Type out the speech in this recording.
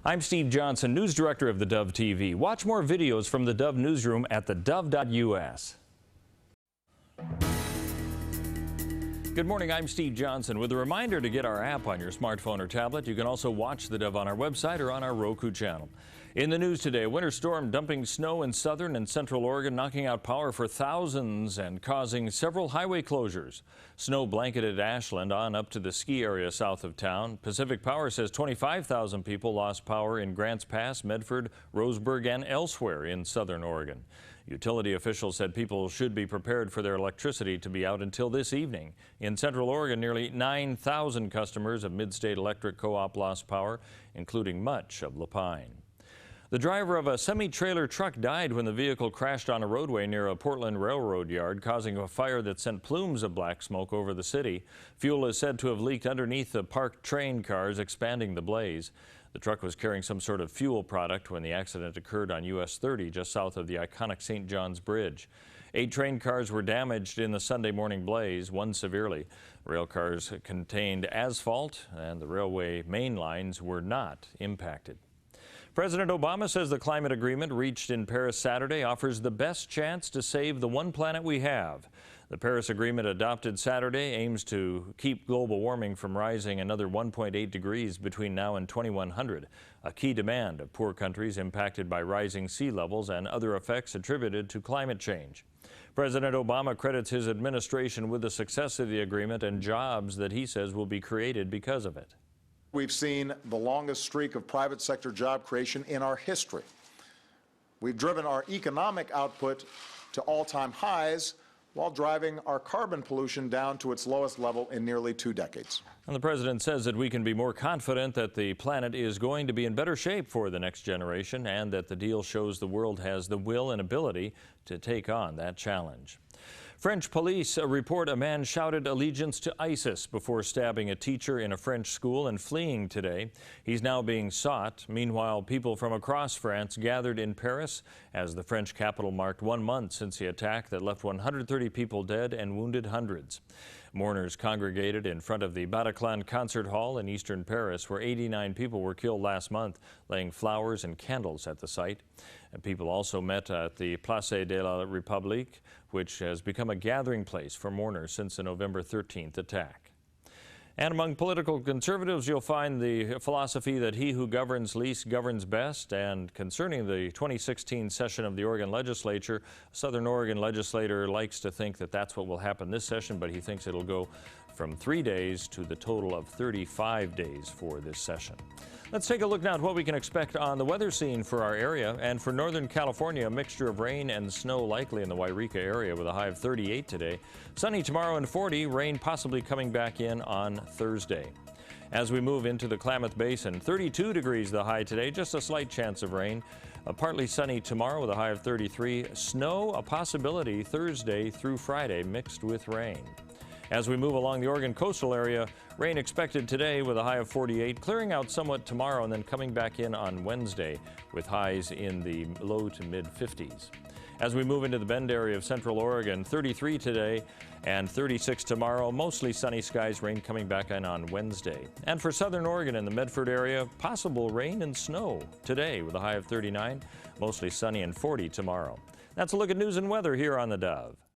I'm Steve Johnson, News Director of theDove TV. Watch more videos from the Dove newsroom at theDove.us. Good morning, I'm Steve Johnson with a reminder to get our app on your smartphone or tablet. You can also watch the Dove on our website or on our Roku channel. In the news today, a winter storm dumping snow in southern and central Oregon, knocking out power for thousands and causing several highway closures. Snow blanketed Ashland on up to the ski area south of town. Pacific Power says 25,000 people lost power in Grants Pass, Medford, Roseburg, and elsewhere in southern Oregon. Utility officials said people should be prepared for their electricity to be out until this evening. In Central Oregon, nearly 9,000 customers of Mid-State Electric Co-op lost power, including much of Lapine. The driver of a semi-trailer truck died when the vehicle crashed on a roadway near a Portland railroad yard, causing a fire that sent plumes of black smoke over the city. Fuel is said to have leaked underneath the parked train cars, expanding the blaze. The truck was carrying some sort of fuel product when the accident occurred on US 30 just south of the iconic St. John's Bridge. 8 train cars were damaged in the Sunday morning blaze, one severely. Rail cars contained asphalt and the railway main lines were not impacted. President Obama says the climate agreement reached in Paris Saturday offers the best chance to save the one planet we have. The Paris Agreement adopted Saturday aims to keep global warming from rising another 1.8 degrees between now and 2100, a key demand of poor countries impacted by rising sea levels and other effects attributed to climate change. President Obama credits his administration with the success of the agreement and jobs that he says will be created because of it. We've seen the longest streak of private sector job creation in our history. We've driven our economic output to all-time highs while driving our carbon pollution down to its lowest level in nearly 2 decades. And the president says that we can be more confident that the planet is going to be in better shape for the next generation and that the deal shows the world has the will and ability to take on that challenge. French police report a man shouted allegiance to ISIS before stabbing a teacher in a French school and fleeing today. He's now being sought. Meanwhile, people from across France gathered in Paris as the French capital marked 1 month since the attack that left 130 people dead and wounded hundreds. Mourners congregated in front of the Bataclan Concert Hall in eastern Paris, where 89 people were killed last month, laying flowers and candles at the site. And people also met at the Place de la République, which has become a gathering place for mourners since the November 13th attack. And among political conservatives, you'll find the philosophy that he who governs least governs best. And concerning the 2016 session of the Oregon legislature, a Southern Oregon legislator likes to think that that's what will happen this session, but he thinks it'll go from 3 days to the total of 35 days for this session. Let's take a look now at what we can expect on the weather scene for our area. And for Northern California, a mixture of rain and snow likely in the Wairika area with a high of 38 today. Sunny tomorrow and 40, rain possibly coming back in on Thursday. As we move into the Klamath Basin, 32 degrees the high today, just a slight chance of rain. Partly sunny tomorrow with a high of 33. Snow a possibility Thursday through Friday mixed with rain. As we move along the Oregon coastal area, rain expected today with a high of 48, clearing out somewhat tomorrow and then coming back in on Wednesday with highs in the low to mid 50s. As we move into the Bend area of central Oregon, 33 today and 36 tomorrow, mostly sunny skies, rain coming back in on Wednesday. And for southern Oregon and the Medford area, possible rain and snow today with a high of 39, mostly sunny and 40 tomorrow. That's a look at news and weather here on the Dove.